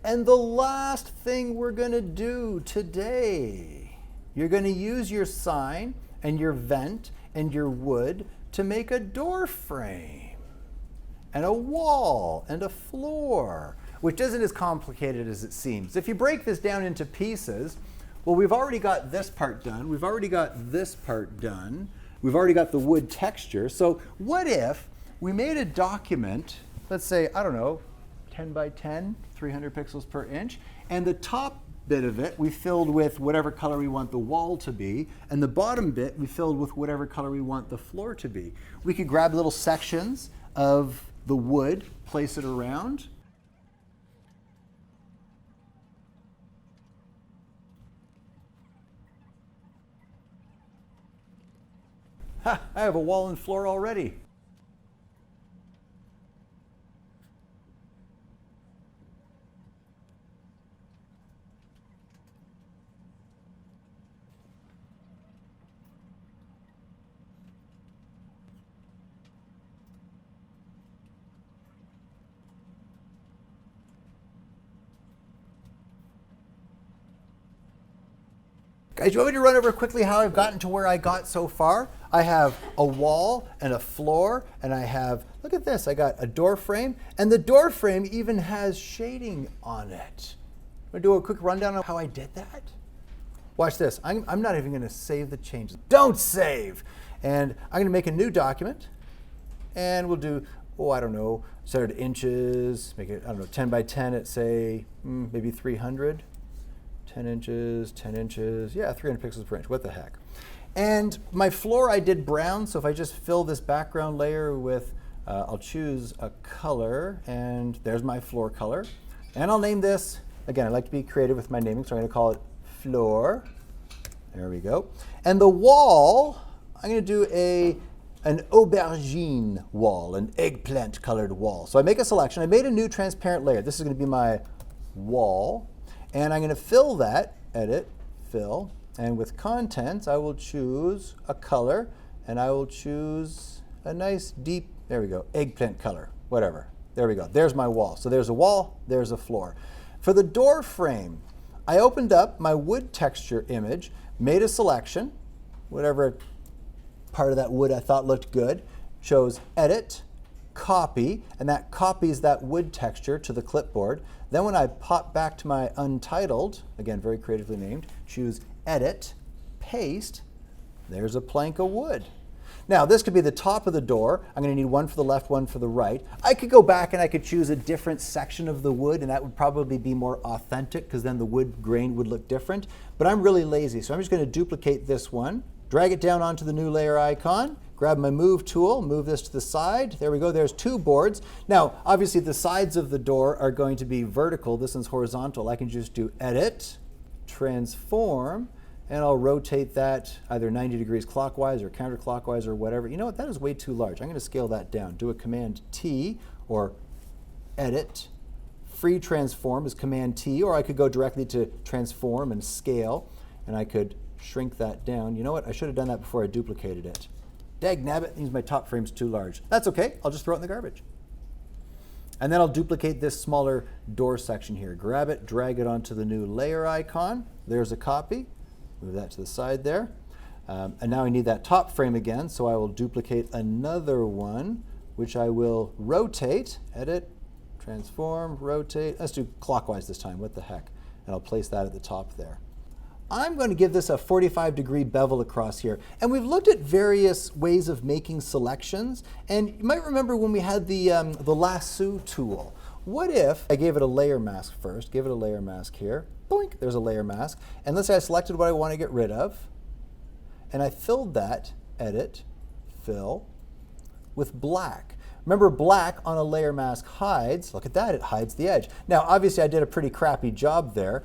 And the last thing we're going to do today, you're going to use your sign and your vent and your wood to make a door frame and a wall and a floor, which isn't as complicated as it seems. If you break this down into pieces, well, we've already got this part done. We've already got this part done. We've already got the wood texture. So what if we made a document, let's say, I don't know, 10 by 10, 300 pixels per inch, and the top bit of it we filled with whatever color we want the wall to be, and the bottom bit we filled with whatever color we want the floor to be. We could grab little sections of the wood, place it around. Ha, I have a wall and floor already. Guys, you want me to run over quickly how I've gotten to where I got so far? I have a wall and a floor, and I have, look at this, I got a door frame, and the door frame even has shading on it. I'm gonna do a quick rundown on how I did that. Watch this, I'm not even gonna save the changes. Don't save! And I'm gonna make a new document, and we'll do, I don't know, set it to inches, make it, I don't know, 10 by 10 at say, maybe 300. 10 inches, yeah, 300 pixels per inch, what the heck. And my floor I did brown, so if I just fill this background layer with, I'll choose a color, and there's my floor color. And I'll name this, again, I like to be creative with my naming, so I'm gonna call it floor. There we go. And the wall, I'm gonna do an aubergine wall, an eggplant colored wall. So I make a selection, I made a new transparent layer. This is gonna be my wall. And I'm going to fill that, edit, fill, and with contents I will choose a color, and I will choose a nice deep, there we go, eggplant color, whatever. There we go, there's my wall. So there's a wall, there's a floor. For the door frame, I opened up my wood texture image, made a selection, whatever part of that wood I thought looked good, chose edit, copy, and that copies that wood texture to the clipboard. Then when I pop back to my untitled, again, very creatively named, choose edit, paste, there's a plank of wood. Now this could be the top of the door. I'm gonna need one for the left, one for the right. I could go back and I could choose a different section of the wood, and that would probably be more authentic because then the wood grain would look different. But I'm really lazy, so I'm just gonna duplicate this one, drag it down onto the new layer icon, grab my move tool, move this to the side. There we go, there's two boards. Now, obviously the sides of the door are going to be vertical. This one's horizontal. I can just do edit, transform, and I'll rotate that either 90 degrees clockwise or counterclockwise or whatever. You know what, that is way too large. I'm gonna scale that down. Do a Command T or edit. Free transform is Command T, or I could go directly to transform and scale, and I could shrink that down. You know what, I should have done that before I duplicated it. Dagnabbit, means my top frame's too large. That's okay, I'll just throw it in the garbage. And then I'll duplicate this smaller door section here. Grab it, drag it onto the new layer icon. There's a copy. Move that to the side there. And now I need that top frame again, so I will duplicate another one, which I will rotate, edit, transform, rotate. Let's do clockwise this time, what the heck. And I'll place that at the top there. I'm going to give this a 45-degree bevel across here. And we've looked at various ways of making selections. And you might remember when we had the lasso tool. What if I gave it a layer mask first? Give it a layer mask here. Boink, there's a layer mask. And let's say I selected what I want to get rid of. And I filled that, edit, fill, with black. Remember, black on a layer mask hides. Look at that, it hides the edge. Now, obviously, I did a pretty crappy job there.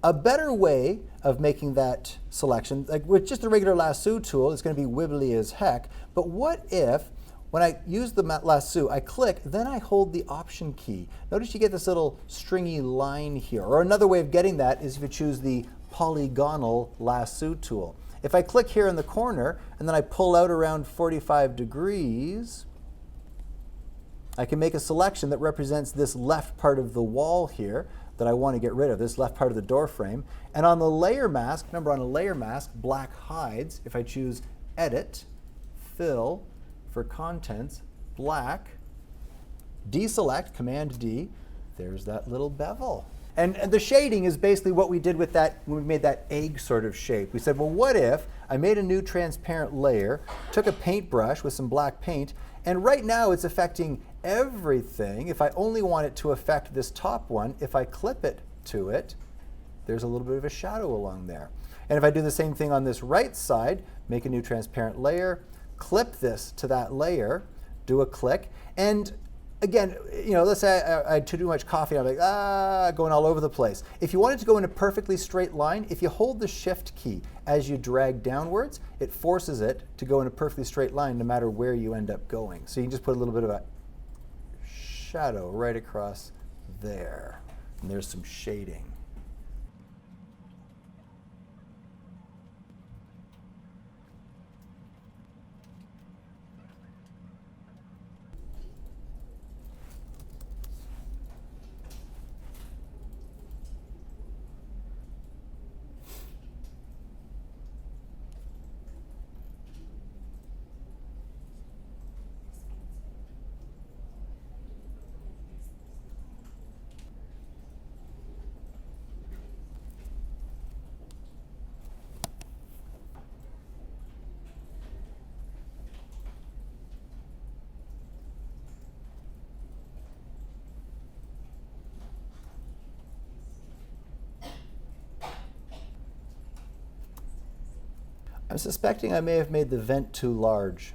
A better way of making that selection, like with just a regular lasso tool, it's going to be wibbly as heck. But what if, when I use the lasso, I click, then I hold the Option key. Notice you get this little stringy line here. Or another way of getting that is if you choose the polygonal lasso tool. If I click here in the corner, and then I pull out around 45 degrees, I can make a selection that represents this left part of the wall here that I want to get rid of, this left part of the door frame. And on the layer mask, remember on a layer mask, black hides. If I choose Edit, Fill, for Contents, Black, deselect, Command D, there's that little bevel. And the shading is basically what we did with that when we made that egg sort of shape. We said, well, what if I made a new transparent layer, took a paintbrush with some black paint, and right now it's affecting everything. If I only want it to affect this top one, if I clip it to it, there's a little bit of a shadow along there. And if I do the same thing on this right side, make a new transparent layer, clip this to that layer, do a click, and again, let's say I had too much coffee, I'm like, going all over the place. If you want it to go in a perfectly straight line, if you hold the Shift key as you drag downwards, it forces it to go in a perfectly straight line no matter where you end up going. So you can just put a little bit of a shadow right across there. And there's some shading. I'm suspecting I may have made the vent too large.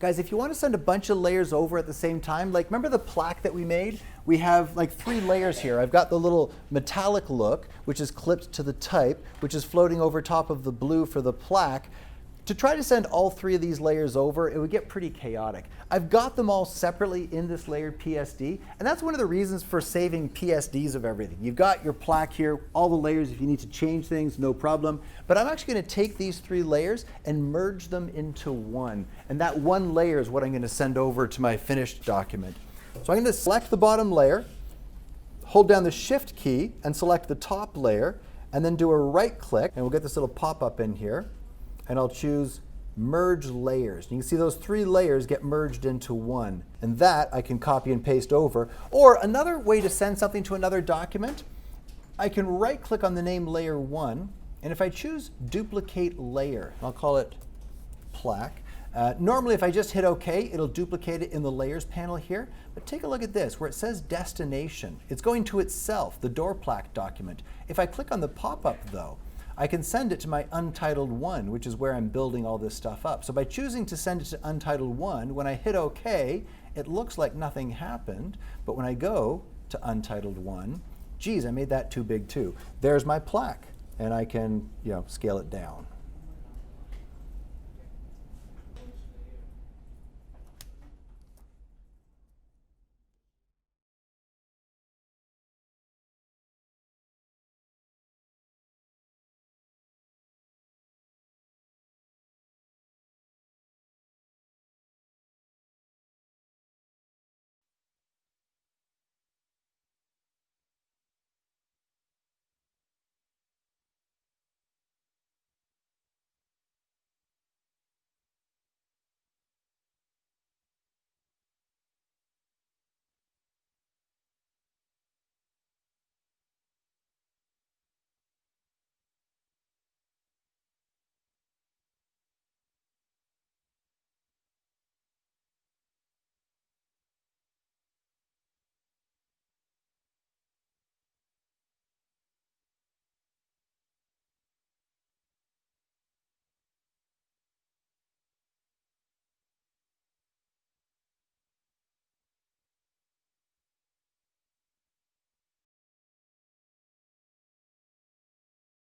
Guys, if you want to send a bunch of layers over at the same time, like remember the plaque that we made? We have like 3 layers here. I've got the little metallic look, which is clipped to the type, which is floating over top of the blue for the plaque. To try to send all 3 of these layers over, it would get pretty chaotic. I've got them all separately in this layered PSD, and that's one of the reasons for saving PSDs of everything. You've got your plaque here, all the layers. If you need to change things, no problem. But I'm actually going to take these 3 layers and merge them into one. And that one layer is what I'm going to send over to my finished document. So I'm going to select the bottom layer, hold down the Shift key, and select the top layer, and then do a right click, and we'll get this little pop-up in here. And I'll choose Merge Layers. You can see those 3 layers get merged into one. And that I can copy and paste over. Or another way to send something to another document, I can right-click on the name Layer 1. And if I choose Duplicate Layer, I'll call it Plaque. Normally, if I just hit OK, it'll duplicate it in the Layers panel here. But take a look at this, where it says Destination. It's going to itself, the door plaque document. If I click on the pop-up, though, I can send it to my Untitled 1, which is where I'm building all this stuff up. So by choosing to send it to Untitled 1, when I hit OK, it looks like nothing happened. But when I go to Untitled 1, geez, I made that too big too. There's my plaque, and I can scale it down.